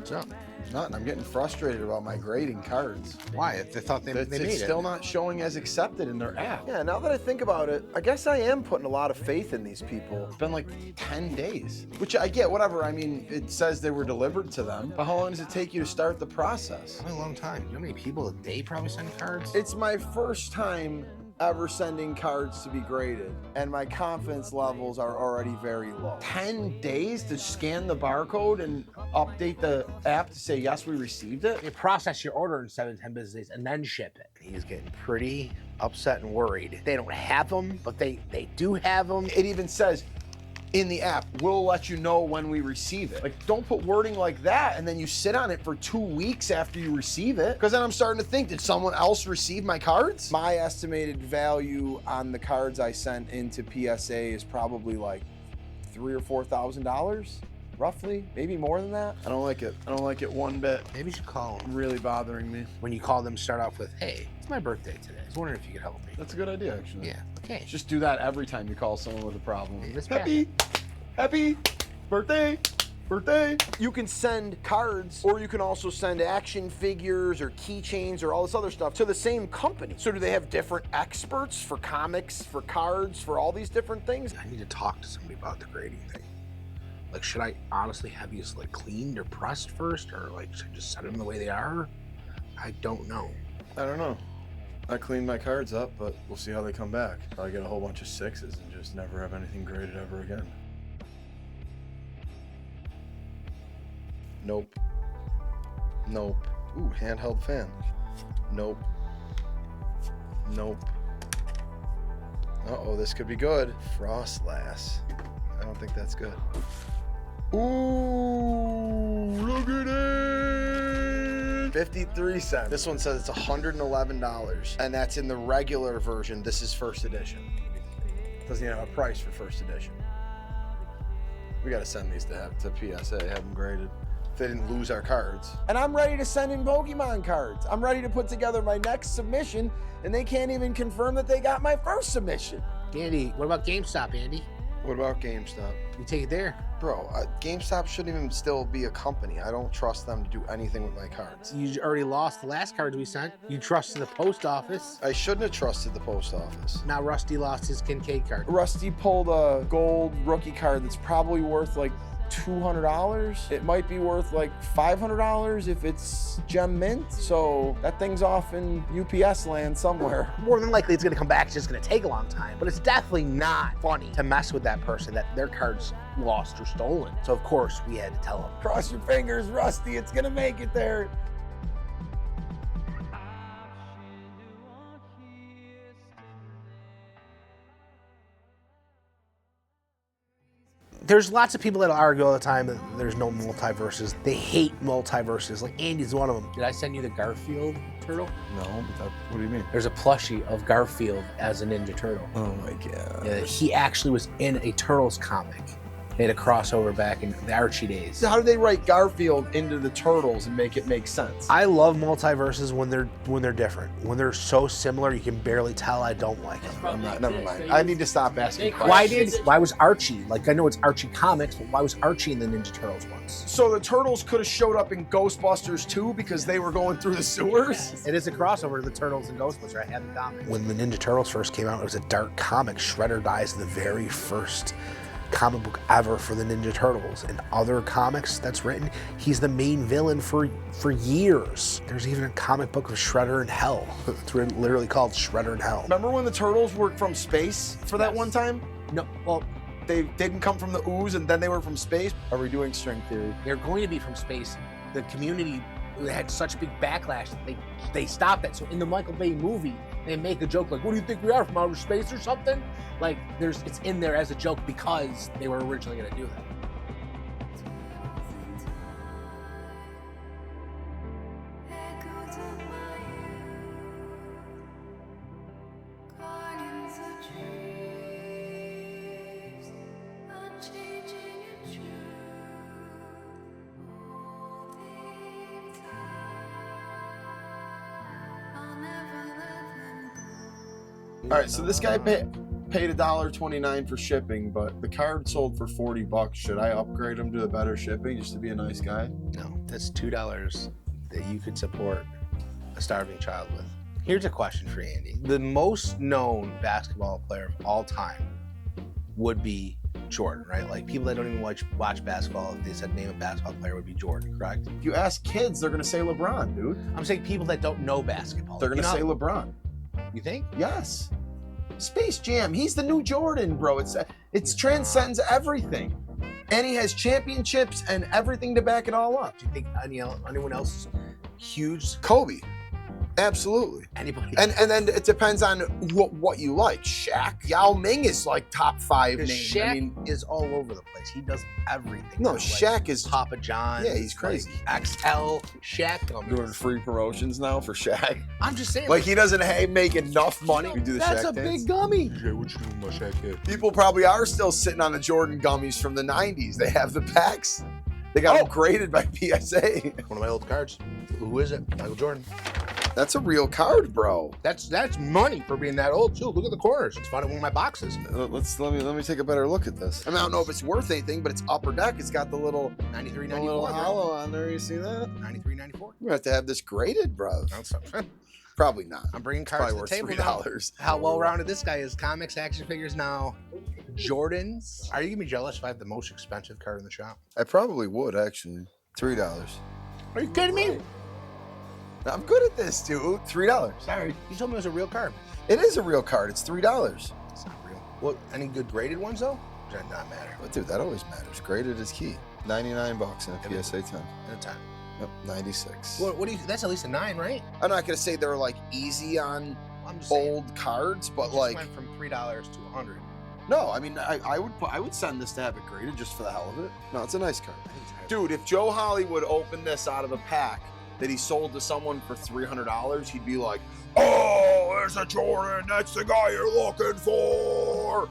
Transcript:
So Nothing. I'm getting frustrated about my grading cards. why? They thought they made it. It's still not showing as accepted in their app. Yeah, now that I think about it, I guess I am putting a lot of faith in these people. It's been like 10 days, which I get, whatever. I mean, it says they were delivered to them. But how long does it take you to start the process? A long time. You know how many people a day probably send cards? It's my first time ever sending cards to be graded, and my confidence levels are already very low. 10 days to scan the barcode and update the app to say, yes, we received it? They process your order in 7 to 10 business days and then ship it. He's getting pretty upset and worried. They don't have them, but they do have them. It even says in the app, we'll let you know when we receive it. Like, don't put wording like that and then you sit on it for 2 weeks after you receive it. Because then I'm starting to think, did someone else receive my cards? My estimated value on the cards I sent into PSA is probably like $3,000 or $4,000, roughly, maybe more than that. I don't like it. I don't like it one bit. Maybe you should call them. Really bothering me. When you call them, start off with, hey, it's my birthday today. I was wondering if you could help me. That's a good idea, actually. Yeah, okay. Just do that every time you call someone with a problem. It's Happy birthday. You can send cards, or you can also send action figures or keychains or all this other stuff to the same company. So do they have different experts for comics, for cards, for all these different things? I need to talk to somebody about the grading thing. Like, should I honestly have these like cleaned or pressed first, or like should I just set them the way they are? I don't know. I don't know. I cleaned my cards up, but we'll see how they come back. I'll get a whole bunch of 6s and just never have anything graded ever again. Nope. Ooh, handheld fan. Nope. Uh-oh, this could be good. Frost Lass. I don't think that's good. Ooh, look at it! 53 cents. This one says it's $111, and that's in the regular version. This is first edition. Doesn't even have a price for first edition. We gotta send these to PSA, have them graded. If they didn't lose our cards. And I'm ready to send in Pokemon cards. I'm ready to put together my next submission, and they can't even confirm that they got my first submission. Andy, what about GameStop, Andy? What about GameStop? You take it there. Bro, GameStop shouldn't even still be a company. I don't trust them to do anything with my cards. You already lost the last cards we sent. You trusted the post office. I shouldn't have trusted the post office. Now Rusty lost his Kincaid card. Rusty pulled a gold rookie card that's probably worth like $200. It might be worth like $500 if it's gem mint. So that thing's off in UPS land somewhere. More than likely it's gonna come back, it's just gonna take a long time. But it's definitely not funny to mess with that person that their card's lost or stolen. So of course we had to tell them. Cross your fingers, Rusty, it's gonna make it there. There's lots of people that'll argue all the time that there's no multiverses. They hate multiverses. Like Andy's one of them. Did I send you the Garfield turtle? No, but what do you mean? There's a plushie of Garfield as a Ninja Turtle. Oh my God. Yeah, he actually was in a Turtles comic. They had a crossover back in the Archie days. So how do they write Garfield into the Turtles and make it make sense? I love multiverses when they're different. When they're so similar, you can barely tell. I don't like it. I'm not, never mind. I need to stop asking questions. Why was Archie, like I know it's Archie Comics, but why was Archie in the Ninja Turtles ones? So the Turtles could have showed up in Ghostbusters too because they were going through the sewers? It is a crossover of the Turtles and Ghostbusters. I had the comic. When the Ninja Turtles first came out, it was a dark comic. Shredder dies in the very first comic book ever for the Ninja Turtles. In other comics that's written, he's the main villain for years. There's even a comic book of Shredder in Hell. It's literally called Shredder in Hell. Remember when the Turtles were from space for that one time? No, well, They didn't come from the ooze and then they were from space? Are we doing string theory? they're going to be from space. The community had such big backlash that they stopped that. So in the Michael Bay movie, they make a joke like, what do you think we are, from outer space or something? Like, it's in there as a joke because they were originally going to do that. All right, so this guy paid $1.29 for shipping, but the card sold for $40. Should I upgrade them to the better shipping just to be a nice guy? No, that's $2 that you could support a starving child with. Here's a question for Andy. The most known basketball player of all time would be Jordan, right? Like people that don't even watch basketball, if they said name a basketball player, would be Jordan, correct? If you ask kids, they're gonna say LeBron, dude. I'm saying people that don't know basketball. They're gonna say LeBron. You think? Yes. Space Jam. He's the new Jordan, bro. It's transcends everything, and he has championships and everything to back it all up. Do you think anyone else is huge? Kobe. Absolutely. Anybody? And then it depends on what you like. Shaq, Yao Ming is like top 5 names. Shaq is all over the place. He does everything. No, Like Shaq is Papa John. Yeah, he's crazy. Like XL Shaq. doing free promotions now for Shaq. I'm just saying. Like he doesn't make enough money. We do the That's Shaq a dance. big gummy. Jay, what you doing with my Shaq head? People probably are still sitting on the Jordan gummies from the 90s. They have the packs. They got them graded by PSA. One of my old cards. Who is it? Michael Jordan. That's a real card, bro. That's money for being that old too. Look at the corners. It's found in one of my boxes. Let me take a better look at this. I mean, I don't know if it's worth anything, but it's upper deck. It's got the little 93, the 94. little bro. hollow on there. You see that? 93, 94. We're gonna have to have this graded, bro. That's Probably not. I'm bringing It's cards probably to the worth table now. $3. How well-rounded this guy is. Comics, action figures now. Jordans. Are you gonna be jealous if I have the most expensive card in the shop? I probably would actually. $3. Are you kidding me? I'm good at this, dude. $3. Sorry. You told me it was a real card. It is a real card. It's $3. It's not real. What? Any good graded ones though? Does that not matter? But dude, that always matters. Graded is key. $99 in a PSA 10. At a time. Yep, 96. What do you? That's at least a 9, right? I'm not gonna say they're like easy on I'm just saying. old cards, but Just like went from $3 to 100. no, I mean I would send this to have it graded just for the hell of it. No, it's a nice card. Dude, if Joe Hollywood opened this out of a pack that he sold to someone for $300, he'd be like, "Oh, there's a Jordan. That's the guy you're looking for."